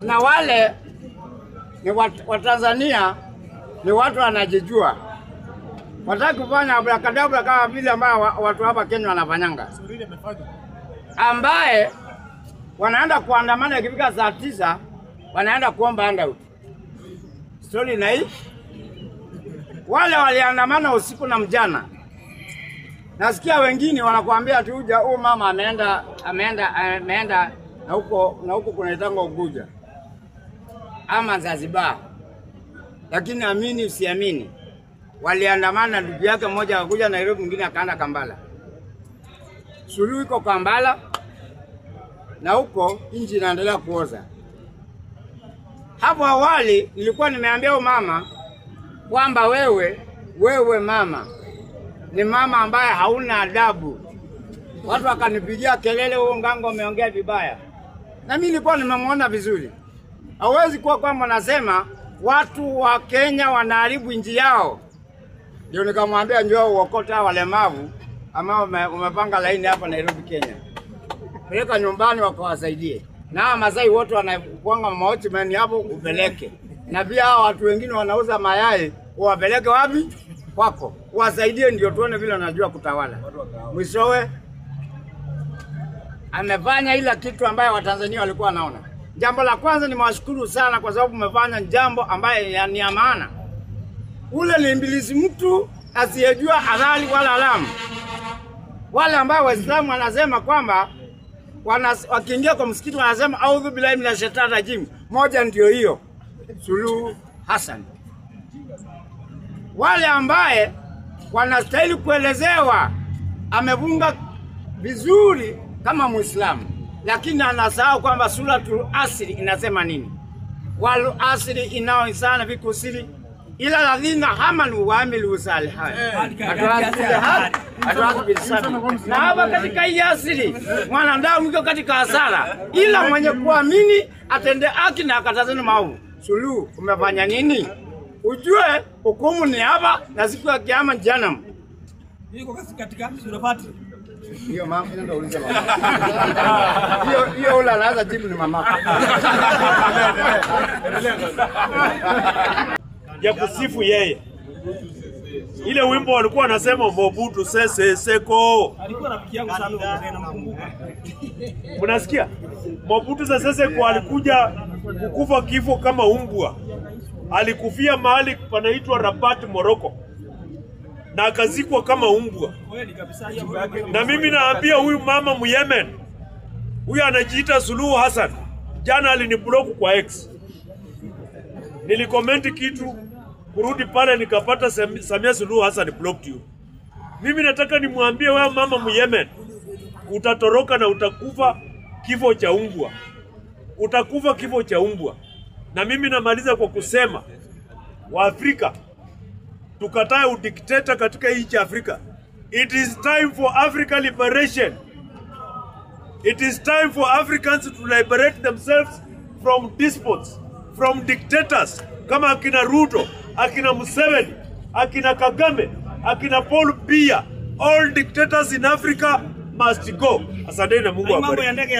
Na wale ni wa Tanzania ni watu wanajijua. Wataki kufanya abrakadabra kama vile ambao watu hapa Kenya wanafanyanga. Ambaye wanaenda kuandamana ikifika saa 9 wanaenda kuomba handout. Story na hii. Wale waliandamana usiku na mjana. Nasikia wengine wanakuambia tu uja mama ameenda na huko kunaitanga Unguja ama Zanzibar. Lakini amini usiamini, waliandamana ndugu yake mmoja akakuja Nairobi, mwingine akaenda Kampala. Suluhu iko Kampala na huko nchi inaendelea kuoza. Hapo awali nilikuwa nimeambia mama kwamba wewe mama ni mama ambaye hauna adabu. Watu wakanipigia kelele, huo Ngango ameongea vibaya. Na mimi nilikuwa nimemuona vizuri. Hawezi kuwa kwamba nasema watu wa Kenya wanaharibu nchi yao. Ndio nikamwambia njoo uokota walemavu ambao umepanga laini hapa Nairobi Kenya. Peleka nyumbani wakawasaidie. Na Masai wote wanakuanga maochimani hapo upeleke. Na pia hao watu wengine wanauza mayai uwapeleke wapi? Kwako. Wasaidie ndio tuone vile wanajua kutawala. Mwishowe amefanya ila kitu ambaye Watanzania walikuwa wanaona. Jambo la kwanza nimewashukuru sana kwa sababu mmefanya jambo ambaye ni maana. Ule ni ibilisi mtu asiyejua halali wala haramu. Wale ambao Waislamu wanasema kwamba wakiingia kwa msikiti wanasema audhu billahi minash shaitani rajim. Moja ndio hiyo. Suluhu Hassan. Wale ambaye wanastahili kuelezewa amevunga vizuri kama Muislamu, lakini anasahau kwamba suratul Asri inasema nini? Wal asri inao insana fi kusiri ila ladhina amanu wa amilu salihat. Na hapa katika hii asri mwanadamu yuko katika hasara, ila mwenye kuamini atende haki na akatazana maovu. Suluhu umefanya nini? Ujue hukumu ni hapa na siku ya kiyama jahannam. Yuko katika sura Fatiha. Hiyo mama ndio uliza mama. Hiyo ula anaanza jibu ni mama. Ya kusifu yeye. Ile wimbo walikuwa wanasema Mobutu Sese Seko. Alikuwa rafiki yangu sana namkumbuka. Unasikia? Mobutu Sese Seko alikuja kukufa kifo kama umbwa. Alikufia mahali panaitwa Rabat, Morocco. Na akazikwa kama umbwa. Na mimi naambia huyu mama Myemen, huyu anajiita Suluhu Hassan, jana aliniblock kwa X. Nilikomenti kitu, kurudi pale nikapata Samia Suluhu Hassan blocked you. Mimi nataka nimwambie wewe mama Myemen, utatoroka na utakufa kifo cha umbwa. Utakufa kifo cha umbwa. Na mimi namaliza kwa kusema Waafrika tukatae udikteta katika nchi ya Afrika. It is time for African liberation. It is time for Africans to liberate themselves from despots, from dictators kama akina Ruto, akina Museveni, akina Kagame, akina Paul Biya. All dictators in Africa must go. Asante na Mungu awabariki.